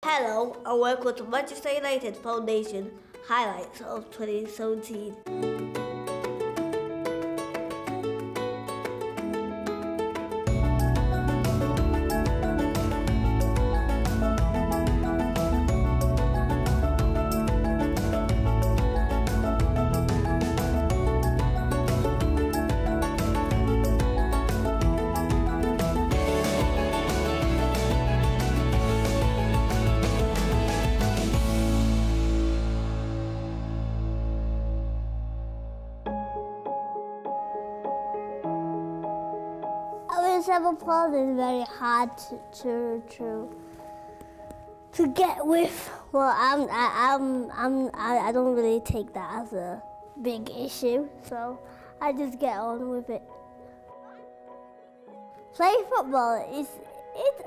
Hello and welcome to Manchester United Foundation Highlights of 2017. Cerebral palsy is very hard to get with. Well, I don't really take that as a big issue, so I just get on with it. Playing football it's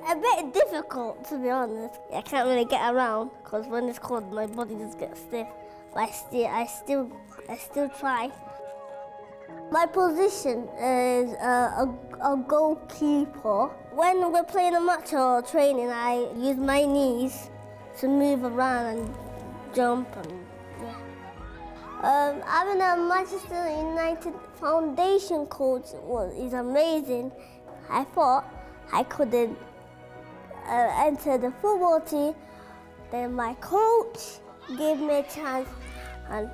a bit difficult, to be honest. I can't really get around because when it's cold, my body just gets stiff. But I still try. My position is a goalkeeper. When we're playing a match or training, I use my knees to move around and jump. Having a Manchester United Foundation coach is amazing. I thought I couldn't enter the football team. Then my coach gave me a chance, and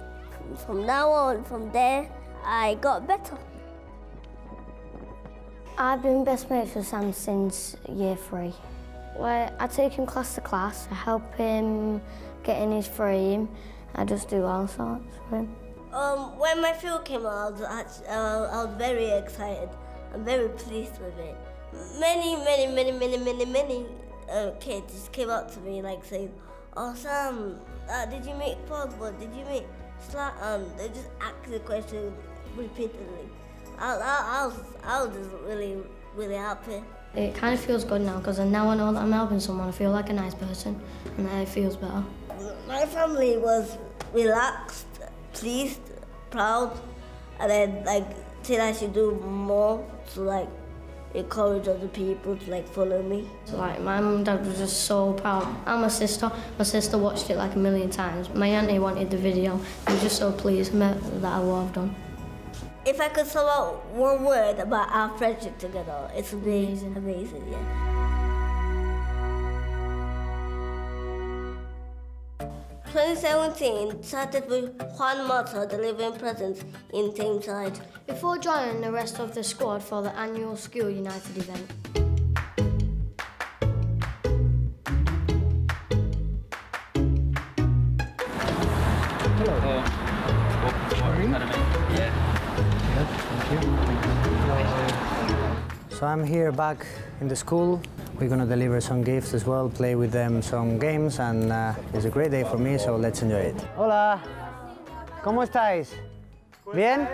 from now on, from there, I got better. I've been best mates with Sam since year 3. Well, I take him class to class, I help him get in his frame, I just do all sorts for him. When my film came out, I was very excited. I'm very pleased with it. Many kids came up to me like saying, "Oh Sam, did you meet Pogba? Did you meet Slatan?" They just asked the question repeatedly. I was just really happy. It kind of feels good now because now I know that I'm helping someone. I feel like a nice person and it feels better. My family was relaxed, pleased, proud, and then said I should do more to encourage other people to follow me. So my mum and dad were just so proud. And my sister watched it a million times. My auntie wanted the video. They were just so pleased that what I've done. If I could sum up one word about our friendship together, it's amazing, yeah. 2017 started with Juan Mata delivering presents in team side. Before joining the rest of the squad for the annual School United event. Hello. So I'm here back in the school. We're going to deliver some gifts as well, play with them some games, and it's a great day for me, so let's enjoy it. Hola, ¿cómo estáis? ¿Bien?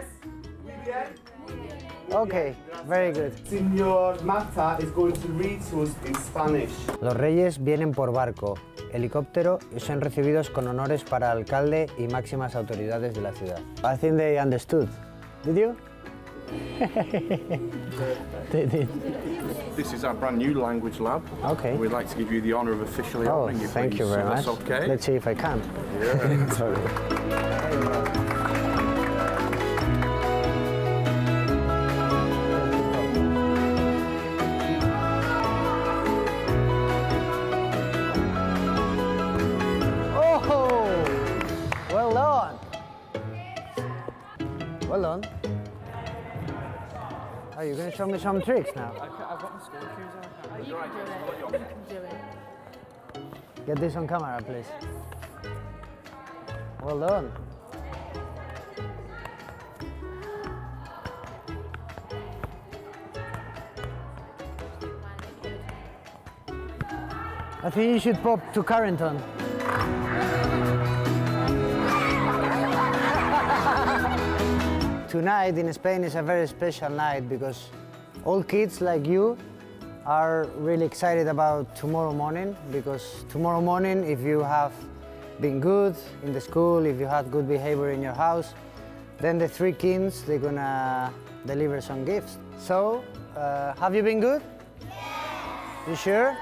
Okay, very good. Señor Mata is going to read to us in Spanish. Los reyes vienen por barco, helicóptero y son recibidos con honores para alcalde y máximas autoridades de la ciudad. I think they understood. Did you? They did. This is our brand new language lab. Okay. We'd like to give you the honour of officially opening you. Thank you very much. That's okay. Let's see if I can. Yeah. Sorry. Oh! Well done. Well done. Oh, you're going to show me some tricks now? I've got my school shoes on. You can do it. Get this on camera, please. Well done. I think you should pop to Carrington. Tonight in Spain is a very special night because all kids like you are really excited about tomorrow morning, because tomorrow morning, if you have been good in the school, if you had good behavior in your house, then the 3 kings, they're gonna deliver some gifts. So, have you been good? Yeah. You sure?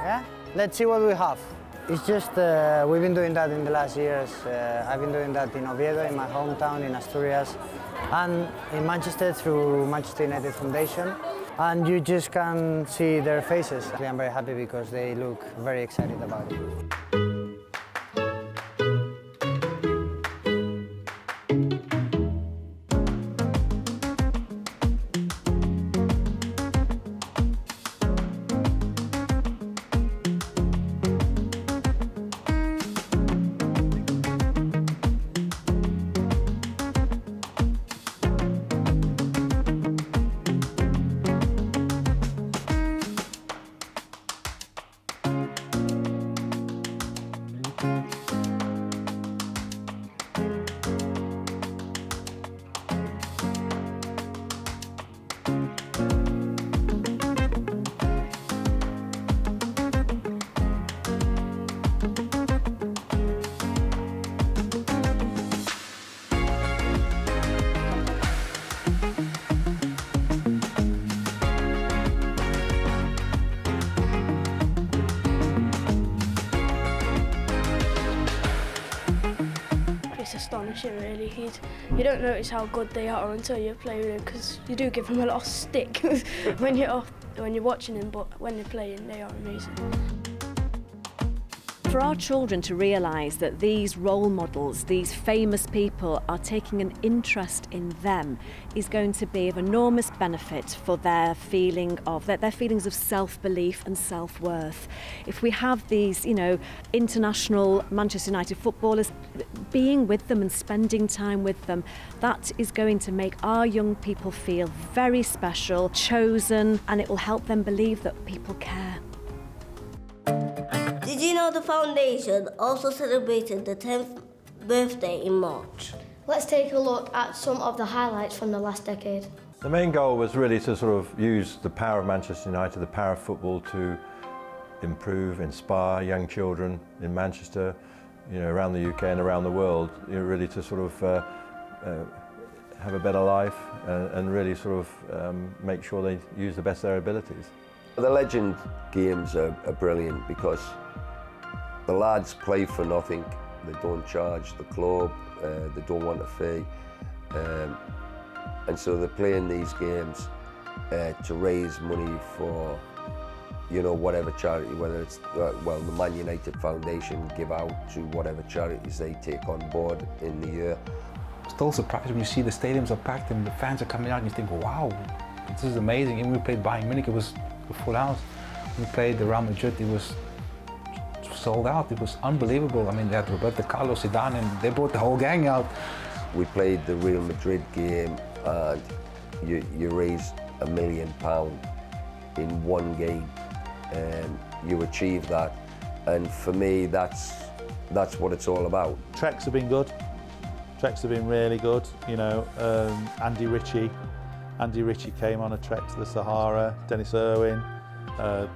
Yeah? let's see what we have. It's just, we've been doing that in the last years. I've been doing that in Oviedo, in my hometown, in Asturias, and in Manchester through Manchester United Foundation. And you just can see their faces. I'm very happy because they look very excited about it. It's astonishing, really. You don't notice how good they are until you play with them, because you do give them a lot of stick when you're watching them, but when they're playing, they are amazing. For our children to realise that these role models, these famous people, are taking an interest in them is going to be of enormous benefit for their feelings of self-belief and self-worth. If we have these, international Manchester United footballers being with them and spending time with them, that is going to make our young people feel very special, chosen, and it will help them believe that people care. Did you know the foundation also celebrated the 10th birthday in March? Let's take a look at some of the highlights from the last decade. The main goal was really to sort of use the power of Manchester United, the power of football, to improve, inspire young children in Manchester, around the UK and around the world, really to sort of have a better life and really sort of make sure they use the best of their abilities. The Legend games are brilliant because the lads play for nothing. They don't charge the club, they don't want a fee. And so they're playing these games to raise money for, whatever charity, whether it's, the Man United Foundation give out to whatever charities they take on board in the year. Still surprised when you see the stadiums are packed and the fans are coming out and you think, wow, this is amazing. Even when we played Bayern Munich, it was a full house. When we played the Real Madrid, it was sold out. It was unbelievable. I mean, they had Roberto Carlos, Zidane, and they brought the whole gang out. We played the Real Madrid game and you raise £1 million in one game. You achieve that, and for me, that's what it's all about. Treks have been good. Treks have been really good. Andy Ritchie came on a trek to the Sahara. Dennis Irwin,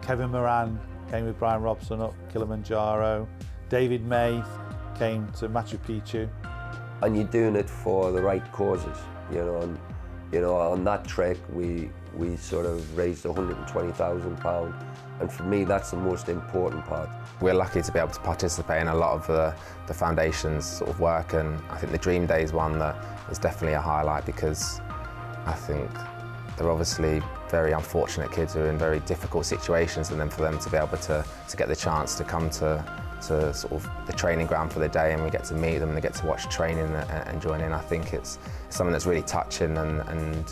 Kevin Moran came with Brian Robson up Kilimanjaro. David May came to Machu Picchu. And you're doing it for the right causes, And on that trek we sort of raised £120,000, and for me that's the most important part. We're lucky to be able to participate in a lot of the foundation's sort of work, and I think the Dream Day is one that is definitely a highlight because I think they're obviously very unfortunate kids who are in very difficult situations, and then for them to be able to get the chance to come to sort of the training ground for the day, and we get to meet them and they get to watch training and join in. I think it's something that's really touching, and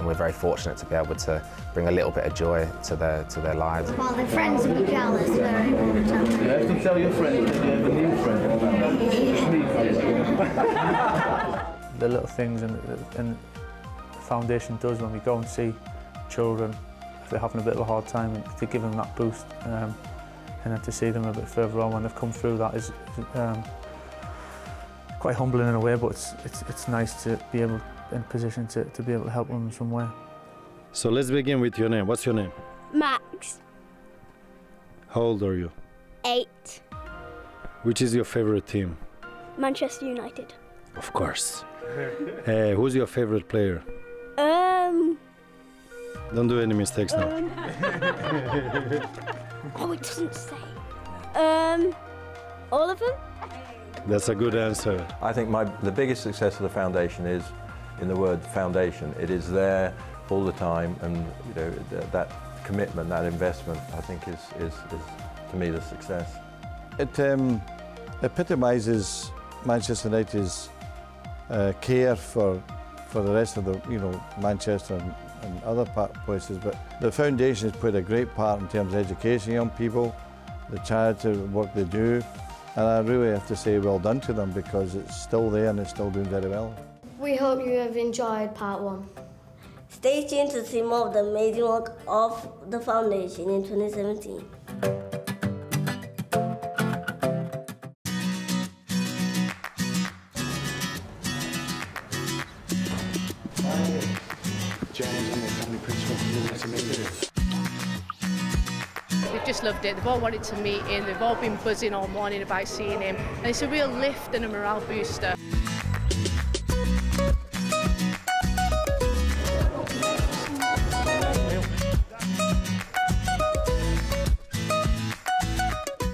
we're very fortunate to be able to bring a little bit of joy to their lives. Well, their friends will be jealous. You have to tell your friends that you have a new friend. The little things and the foundation does when we go and see children, if they're having a bit of a hard time, and to give them that boost, and then to see them a bit further on when they've come through that is quite humbling in a way, but it's nice to be able in a position to be able to help them in some way. So let's begin with your name. What's your name? Max. How old are you? 8. Which is your favorite team? Manchester United. Of course. Who's your favorite player? Don't do any mistakes now. Oh, it doesn't say. All of them. That's a good answer. I think the biggest success of the foundation is in the word foundation. It is there all the time, and you know that commitment, that investment, I think is to me the success. It epitomises Manchester United's care for the rest of the, Manchester and other places. But the foundation has played a great part in terms of educating young people, the charity work they do, and I really have to say well done to them, because it's still there and it's still doing very well. We hope you have enjoyed part 1. Stay tuned to see more of the amazing work of the foundation in 2017. They've just loved it. They've all wanted to meet him. They've all been buzzing all morning about seeing him. And it's a real lift and a morale booster.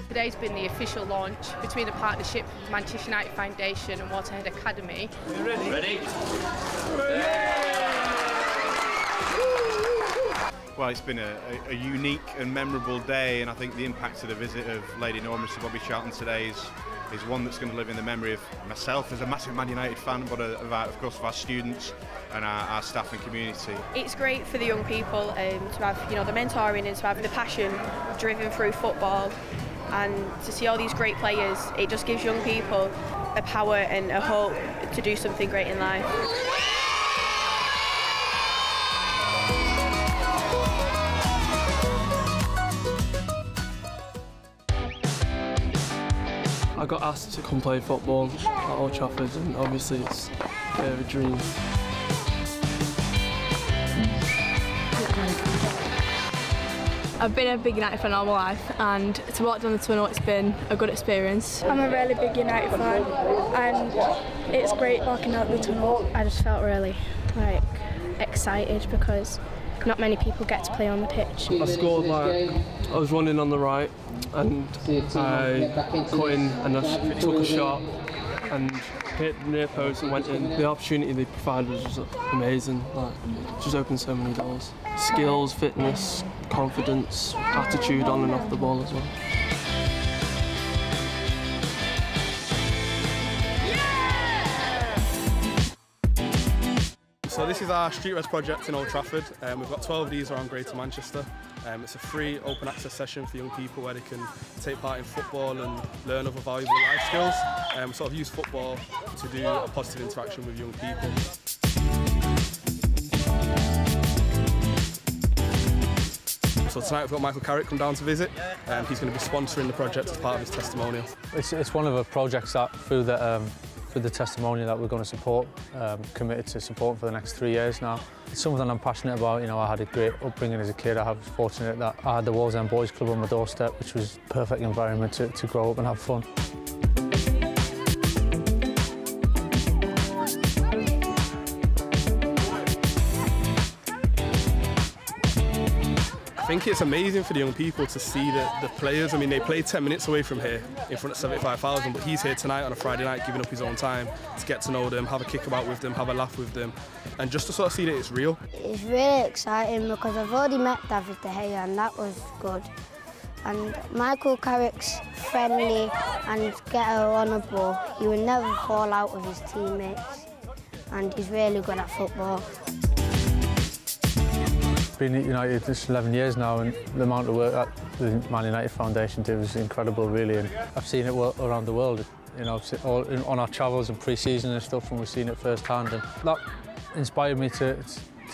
Today's been the official launch between the partnership with Manchester United Foundation and Waterhead Academy. You ready? Ready? Well, it's been a unique and memorable day, and I think the impact of the visit of Lady Norman to Bobby Charlton today is one that's going to live in the memory of myself as a massive Man United fan, but of course of our students and our staff and community. It's great for the young people to have the mentoring and to have the passion driven through football, and to see all these great players. It just gives young people a power and a hope to do something great in life. I got asked to come play football at Old Trafford, and obviously it's a bit of a dream. I've been a big United fan all my life, and to walk down the tunnel, it's been a good experience. I'm a really big United fan, and it's great walking out the tunnel. I just felt really excited because not many people get to play on the pitch. I scored I was running on the right, and I cut in and I took a shot and hit the near post and went in. The opportunity they provided was amazing. It just opened so many doors. Skills, fitness, confidence, attitude on and off the ball as well. So this is our Street Res project in Old Trafford. We've got 12 of these around Greater Manchester. It's a free open access session for young people where they can take part in football and learn other valuable life skills. We sort of use football to do a positive interaction with young people. So tonight we've got Michael Carrick come down to visit. He's going to be sponsoring the project as part of his testimonial. It's one of the projects that through the testimonial that we're going to support, committed to support for the next 3 years now. It's something I'm passionate about. I had a great upbringing as a kid. I was fortunate that I had the Wallsend Boys Club on my doorstep, which was a perfect environment to grow up and have fun. I think it's amazing for the young people to see the players. I mean, they played 10 minutes away from here in front of 75,000, but he's here tonight on a Friday night giving up his own time to get to know them, have a kickabout with them, have a laugh with them, and just to sort of see that it's real. It's really exciting because I've already met David De Gea, and that was good. And Michael Carrick's friendly and honourable. He will never fall out with his teammates, and he's really good at football. Been at United just 11 years now, and the amount of work that the Man United Foundation did was incredible, really. And I've seen it around the world, on our travels and pre-season and stuff, and we've seen it firsthand. And that inspired me to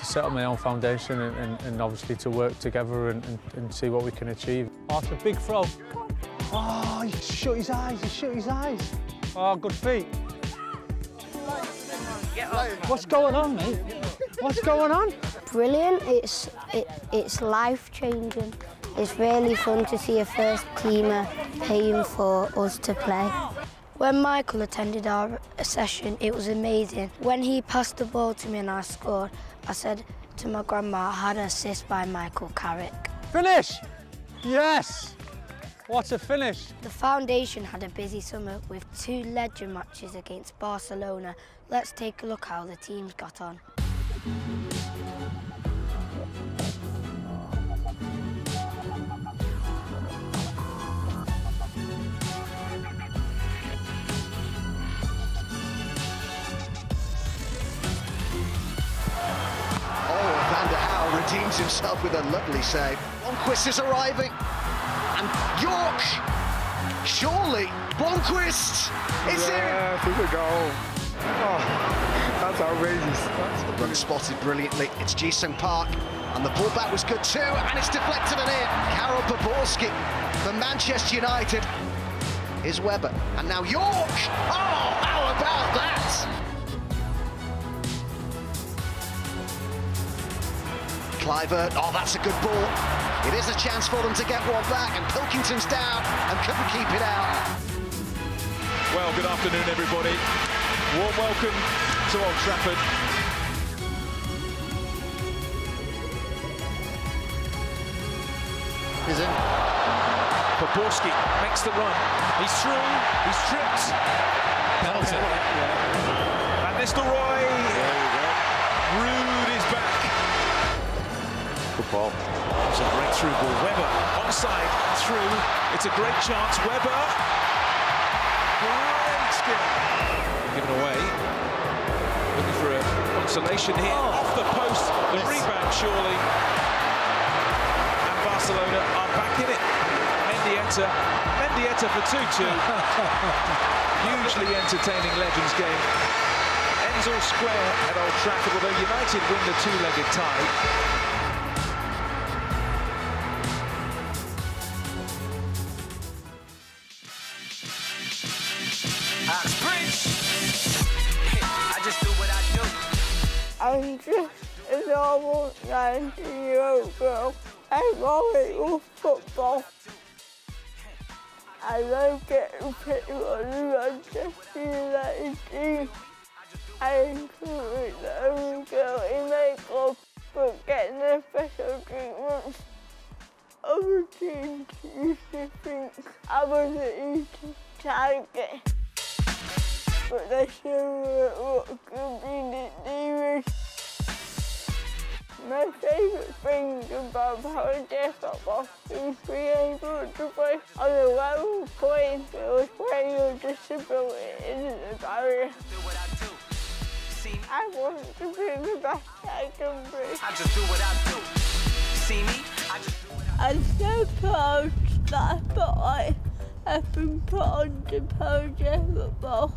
set up my own foundation and obviously to work together and see what we can achieve. Oh, it's a big throw. Oh, he shut his eyes, Oh, good feet. What's going on, mate? What's going on? Brilliant. It's life-changing. It's really fun to see a first teamer paying for us to play. When Michael attended our session, it was amazing. When he passed the ball to me and I scored, I said to my grandma, I had an assist by Michael Carrick. Finish! Yes! What a finish! The foundation had a busy summer with 2 legend matches against Barcelona. Let's take a look how the teams got on. Redeems himself with a lovely save. Blomqvist is arriving, and York, surely, Blomqvist is in! Yeah, I think a goal. Oh, that's outrageous. The run spotted brilliantly, it's Ji-sung Park, and the pullback was good too, and it's deflected and in. Karol Poborski for Manchester United is Weber, and now York! Oh, how about that? Clivert, oh, that's a good ball. It is a chance for them to get one back, and Pilkington's down and couldn't keep it out. Well, good afternoon, everybody. Warm welcome to Old Trafford. He's in. Poborski makes the run. He's through, he's tripped. Penalty. And Nistelrooy. Rude is back. Good ball. It's a great through ball. Weber onside through. It's a great chance. Weber. Great skill. Given away. Looking for a consolation here. Off the post. The rebound surely. And Barcelona are back in it. Mendieta for 2-2. Hugely entertaining Legends game. Ends all square at Old Trafford, although United win the 2-legged tie. I'm just a normal 19-year-old girl. I love football. I love getting picked on the Manchester United team. I encourage every girl in my club, but getting the special treatment. Other teams used to think I was an easy target, but they showed what convenient team is. My favourite thing about Powder football is being able to play on a level playing field where your disability isn't a barrier. I want to be the best I can be. I just do what I do. See me? I'm so proud that I've been put on to Powder football,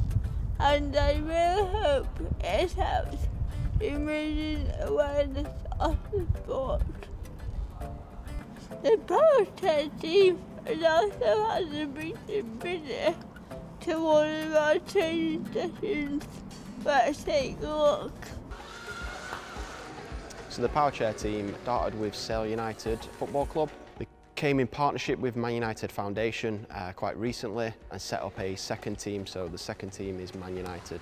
and I really hope it helps in raising awareness of the sport. The Powder team also has a recent visit to one of our training sessions. Let's take a look. So the Power Chair team started with Sale United Football Club. They came in partnership with Man United Foundation quite recently and set up a second team, so the second team is Man United.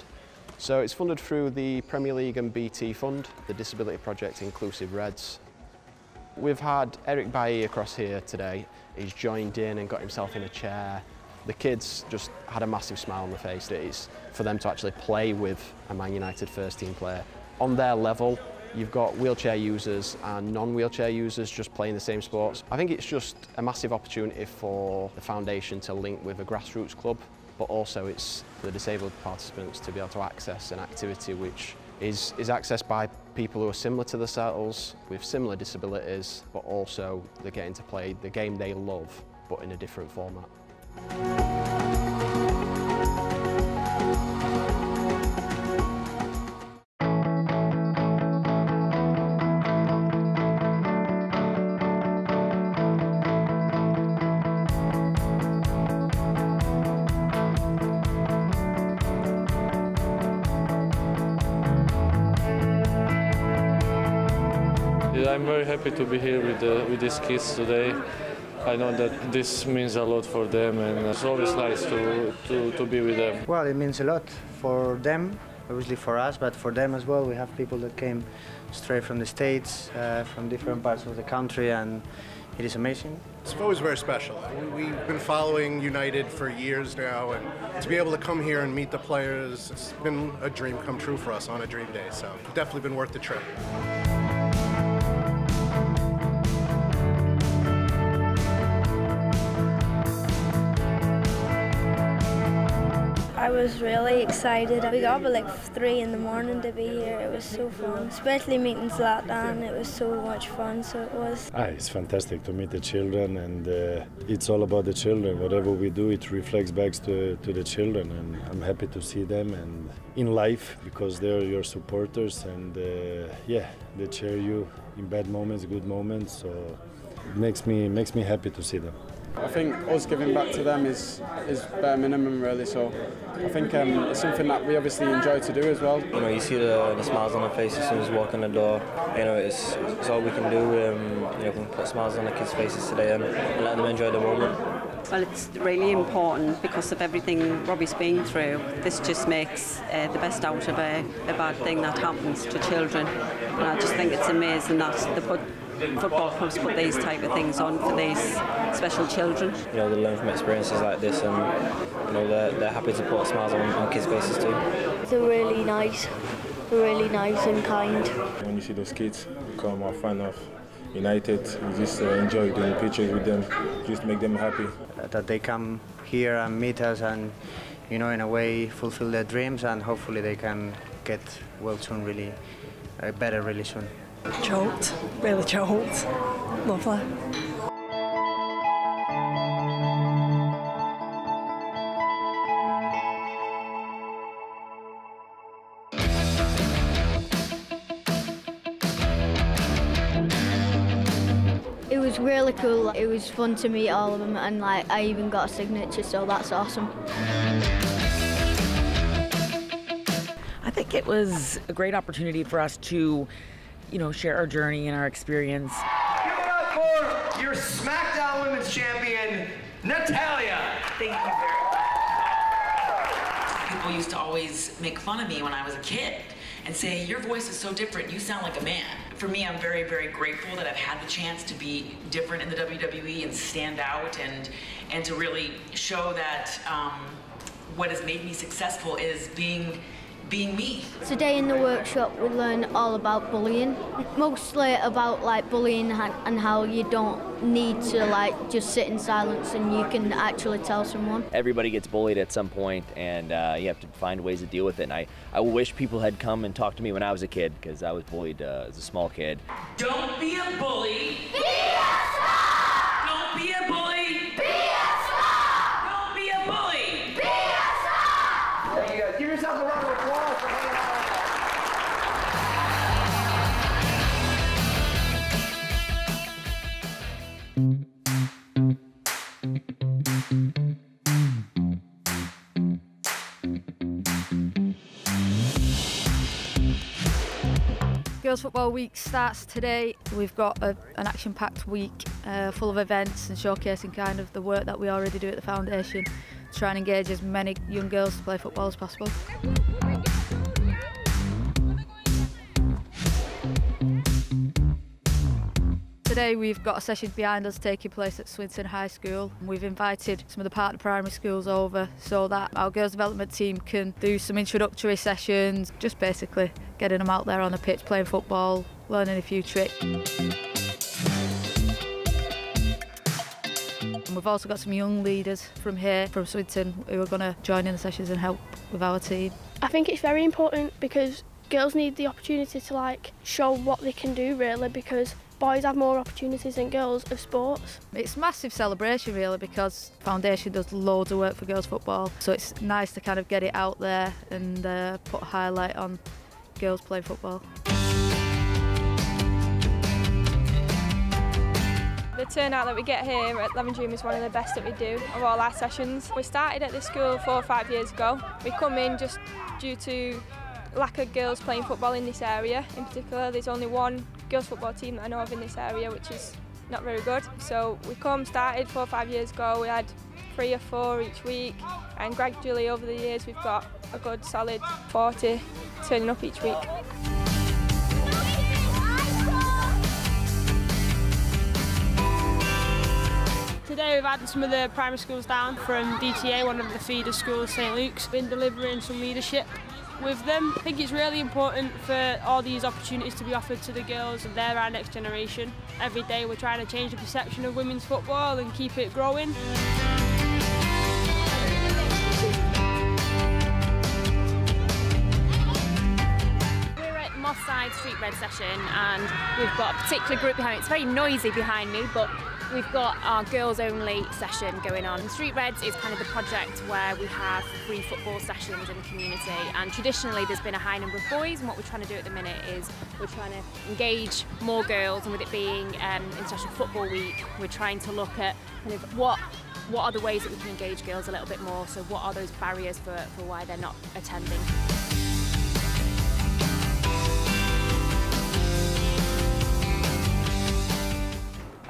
So it's funded through the Premier League and BT Fund, the Disability Project Inclusive Reds. We've had Eric Bailly across here today. He's joined in and got himself in a chair. The kids just had a massive smile on their face. It's for them to actually play with a Man United first team player. On their level, you've got wheelchair users and non-wheelchair users just playing the same sports. I think it's just a massive opportunity for the foundation to link with a grassroots club, but also it's for the disabled participants to be able to access an activity which is accessed by people who are similar to themselves, with similar disabilities, but also they're getting to play the game they love, but in a different format. I'm very happy to be here with these kids today. I know that this means a lot for them, and it's always nice to be with them. Well, it means a lot for them, obviously for us, but for them as well. We have people that came straight from the States, from different parts of the country, and it is amazing. It's always very special. We've been following United for years now, and to be able to come here and meet the players, it's been a dream come true for us on a dream day, so definitely been worth the trip. I was really excited. We got up at like 3 in the morning to be here. It was so fun, especially meeting Zlatan. It was so much fun, so it was. It's fantastic to meet the children, and it's all about the children. Whatever we do, it reflects back to the children, and I'm happy to see them and in life because they're your supporters, and yeah, they cheer you in bad moments, good moments. So it makes me happy to see them. I think us giving back to them is bare minimum really, so I think it's something that we obviously enjoy to do as well. You know, you see the smiles on their faces as soon as you walk in the door. You know, it's all we can do. You know, we can put smiles on the kids' faces today and let them enjoy the moment. Well, it's really important because of everything Robbie's been through. This just makes the best out of a bad thing that happens to children. And I just think it's amazing that football clubs put these type of things on for these special children. You know, they learn from experiences like this, and you know, they're happy to put smiles on kids' faces too. They're really nice and kind. When you see those kids become a fan of United, we just enjoy doing pictures with them, just make them happy. That they come here and meet us and, you know, in a way fulfill their dreams, and hopefully they can get well soon, really better really soon. Choked, really choked. Lovely. It was really cool. It was fun to meet all of them, and like I even got a signature, so that's awesome. I think it was a great opportunity for us to, you know, share our journey and our experience. Give it up for your SmackDown Women's Champion, Natalya. Thank you very much. People used to always make fun of me when I was a kid and say, your voice is so different, you sound like a man. For me, I'm very, very grateful that I've had the chance to be different in the WWE and stand out and to really show that what has made me successful is being me. Today in the workshop we learn all about bullying, mostly about like bullying and how you don't need to like just sit in silence and you can actually tell someone. Everybody gets bullied at some point, and you have to find ways to deal with it. And I wish people had come and talked to me when I was a kid, because I was bullied as a small kid. Don't be a bully. Be a star! Don't be a bully. Be a star! Don't be a bully. Be a star! Thank you guys. Give yourself a round of applause for hanging out. Girls Football Week starts today. We've got an action-packed week full of events and showcasing kind of the work that we already do at the foundation to try and engage as many young girls to play football as possible. Today we've got a session behind us taking place at Swinton High School. We've invited some of the partner primary schools over so that our girls development team can do some introductory sessions, just basically getting them out there on the pitch playing football, learning a few tricks. And we've also got some young leaders from here, from Swinton, who are going to join in the sessions and help with our team. I think it's very important because girls need the opportunity to like show what they can do really, because boys have more opportunities than girls of sports. It's a massive celebration really, because Foundation does loads of work for girls football, so it's nice to kind of get it out there and put a highlight on girls playing football. The turnout that we get here at Leven Dream is one of the best that we do of all our sessions. We started at this school 4 or 5 years ago. We come in just due to lack of girls playing football in this area. In particular, there's only one girls football team that I know of in this area, which is not very good. So we started 4 or 5 years ago. We had 3 or 4 each week, and gradually over the years we've got a good solid 40 turning up each week. Today we've had some of the primary schools down from DTA, one of the feeder schools, St Luke's, been delivering some leadership with them. I think it's really important for all these opportunities to be offered to the girls. They're our next generation. Every day we're trying to change the perception of women's football and keep it growing. Side Street Red session, and we've got a particular group behind me. It's very noisy behind me, but we've got our girls only session going on. Street Reds is kind of the project where we have free football sessions in the community, and traditionally there's been a high number of boys, and what we're trying to do at the minute is we're trying to engage more girls, and with it being International Football Week, we're trying to look at kind of what are the ways that we can engage girls a little bit more, so what are those barriers for why they're not attending.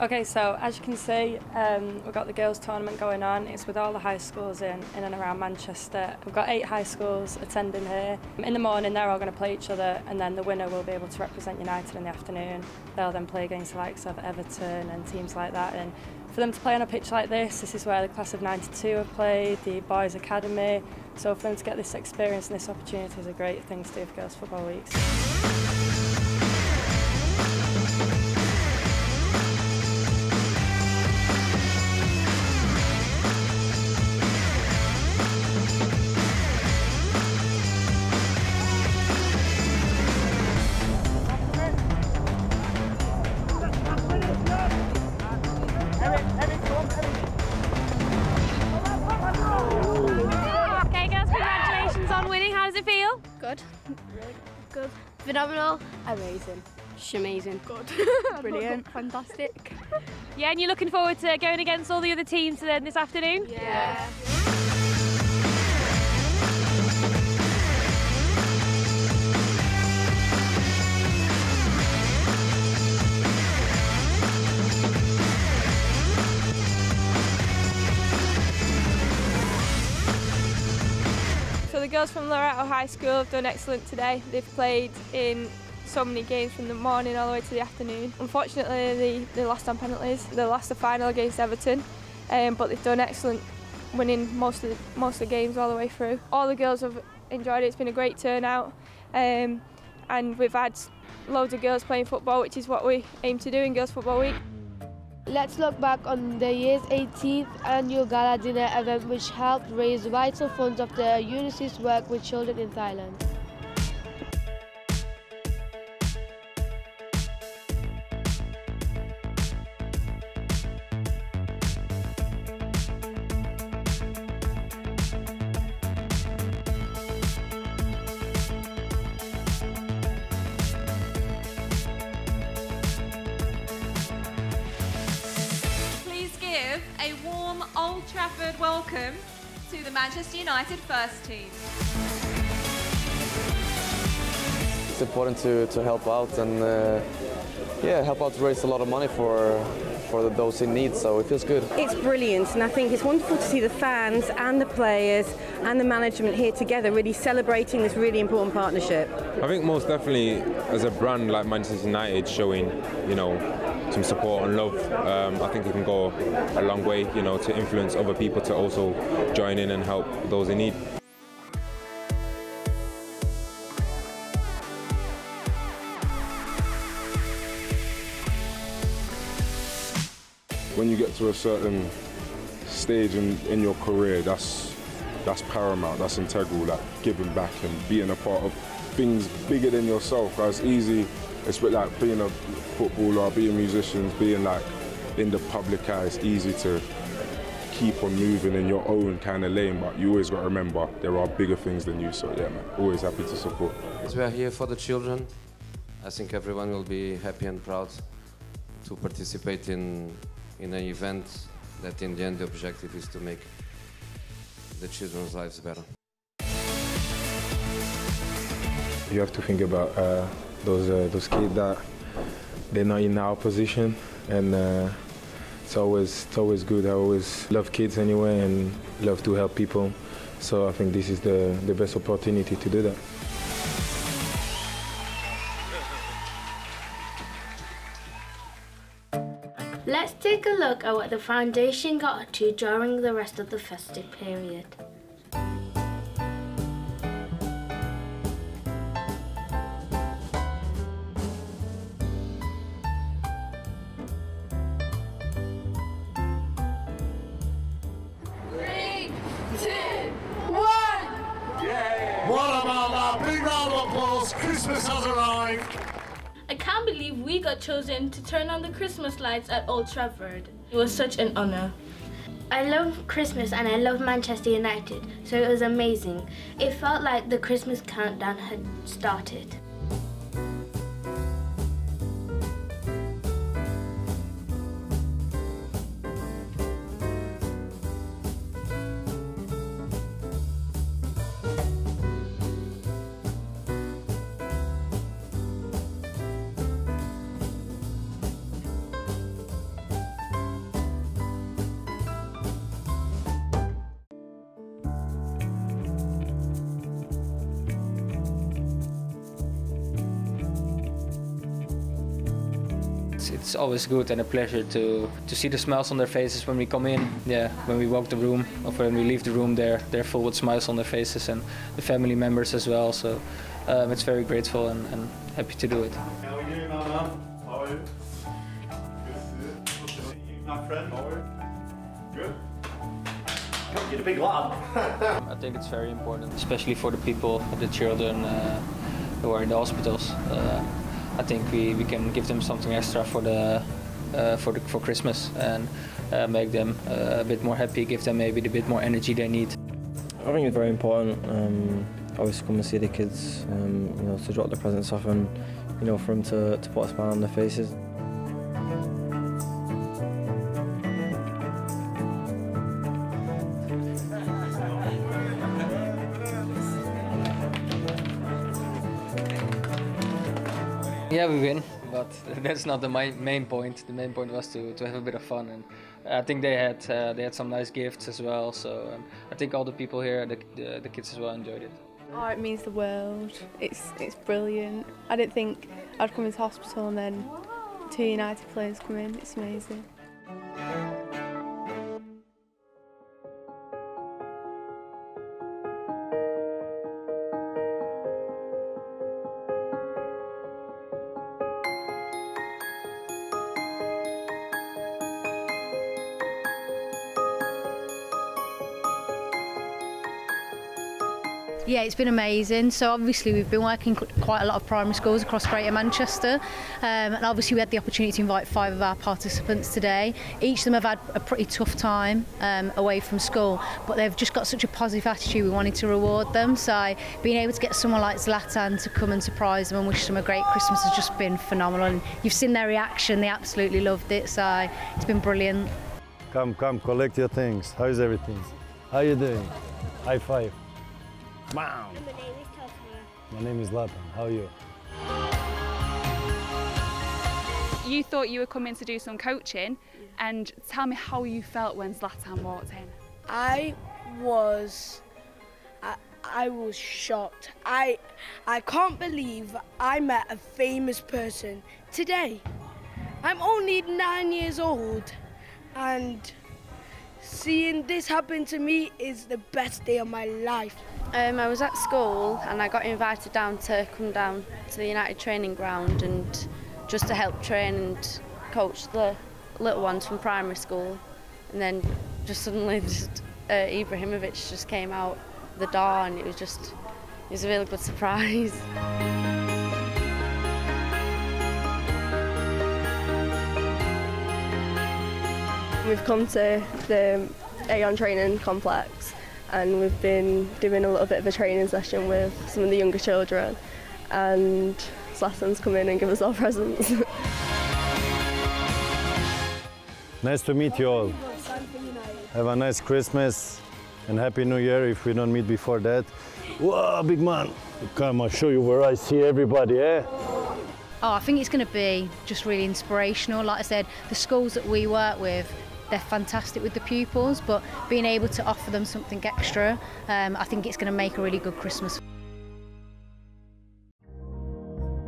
Okay, so as you can see, we've got the girls' tournament going on. It's with all the high schools in and around Manchester. We've got 8 high schools attending here. In the morning, they're all going to play each other, and then the winner will be able to represent United in the afternoon. They'll then play against the likes of Everton and teams like that. And for them to play on a pitch like this is where the class of '92 have played, the boys' academy. So for them to get this experience and this opportunity is a great thing to do for Girls' Football Weeks. Good. Really good. Phenomenal. Amazing. Amazing. Good. Brilliant. Fantastic. Yeah, and you're looking forward to going against all the other teams then this afternoon? Yeah. The girls from Loretto High School have done excellent today. They've played in so many games from the morning all the way to the afternoon. Unfortunately, they lost on penalties. They lost the final against Everton, but they've done excellent, winning most of the games all the way through. All the girls have enjoyed it. It's been a great turnout, and we've had loads of girls playing football, which is what we aim to do in Girls Football Week. Let's look back on the year's 18th annual gala dinner event, which helped raise vital funds of the UNICEF's work with children in Thailand. A warm Old Trafford welcome to the Manchester United first team. It's important to help out and help out to raise a lot of money for those in need, so it feels good. It's brilliant, and I think it's wonderful to see the fans and the players and the management here together really celebrating this really important partnership. I think most definitely as a brand like Manchester United showing, some support and love, I think it can go a long way, to influence other people to also join in and help those in need. When you get to a certain stage in your career, that's paramount, that's integral, like giving back and being a part of things bigger than yourself. It's easy, it's like being a footballer, being musicians, being like in the public eye. It's easy to keep on moving in your own kind of lane, but you always got to remember there are bigger things than you, so yeah man, always happy to support. As we are here for the children, I think everyone will be happy and proud to participate in an event that in the end the objective is to make the children's lives better. You have to think about those kids that they're not in our position, and it's always good. I always love kids anyway and love to help people, so I think this is the best opportunity to do that. Let's take take a look at what the foundation got up to during the rest of the festive period. What about that? Big round of applause. Christmas has arrived. I can't believe we got chosen to turn on the Christmas lights at Old Trafford. It was such an honour. I love Christmas and I love Manchester United, so it was amazing. It felt like the Christmas countdown had started. It's always good and a pleasure to see the smiles on their faces when we come in. Yeah, when we walk the room or when we leave the room, they're full with smiles on their faces, and the family members as well. So it's very grateful and happy to do it. How are you, Mama? How are you? Good to see you, my friend. How are you? Good. You're the big lad. I think it's very important, especially for the people, the children who are in the hospitals. I think we can give them something extra for Christmas and make them a bit more happy, give them maybe the bit more energy they need. I think it's very important. Always come and see the kids, you know, to drop the presents off and, you know, for them to put a smile on their faces. Yeah, we win, but that's not the main point. The main point was to have a bit of fun, and I think they had some nice gifts as well. So I think all the people here, the kids as well, enjoyed it. Oh, it means the world. It's brilliant. I didn't think I'd come into hospital and then 2 United players come in. It's amazing. Yeah, it's been amazing. So obviously we've been working quite a lot of primary schools across Greater Manchester, and obviously we had the opportunity to invite 5 of our participants today. Each of them have had a pretty tough time away from school, but they've just got such a positive attitude. We wanted to reward them, so being able to get someone like Zlatan to come and surprise them and wish them a great Christmas has just been phenomenal. And you've seen their reaction, they absolutely loved it, so it's been brilliant. Come, collect your things. How is everything? How are you doing? High five. Wow. My name is Zlatan. How are you? You thought you were coming to do some coaching, and tell me how you felt when Zlatan walked in. I was shocked. I can't believe I met a famous person today. I'm only 9 years old, and seeing this happen to me is the best day of my life. I was at school and I got invited to come down to the United training ground and just to help train and coach the little ones from primary school. And then just suddenly Ibrahimovic just came out the door, and it was a really good surprise. We've come to the Aeon training complex, and we've been doing a little bit of a training session with some of the younger children, and Zlatan's come in and give us our presents. Nice to meet you all. Have a nice Christmas and Happy New Year if we don't meet before that. Whoa, big man. Come, I'll show you where I see everybody, eh? Oh, I think it's going to be just really inspirational. Like I said, the schools that we work with, they're fantastic with the pupils, but being able to offer them something extra, I think it's going to make a really good Christmas.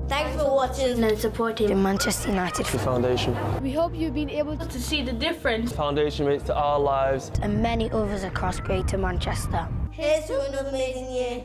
Thanks for watching. watching and supporting the Manchester United Foundation. We hope you've been able to see the difference The foundation makes to our lives and many others across Greater Manchester. Here's to another amazing year.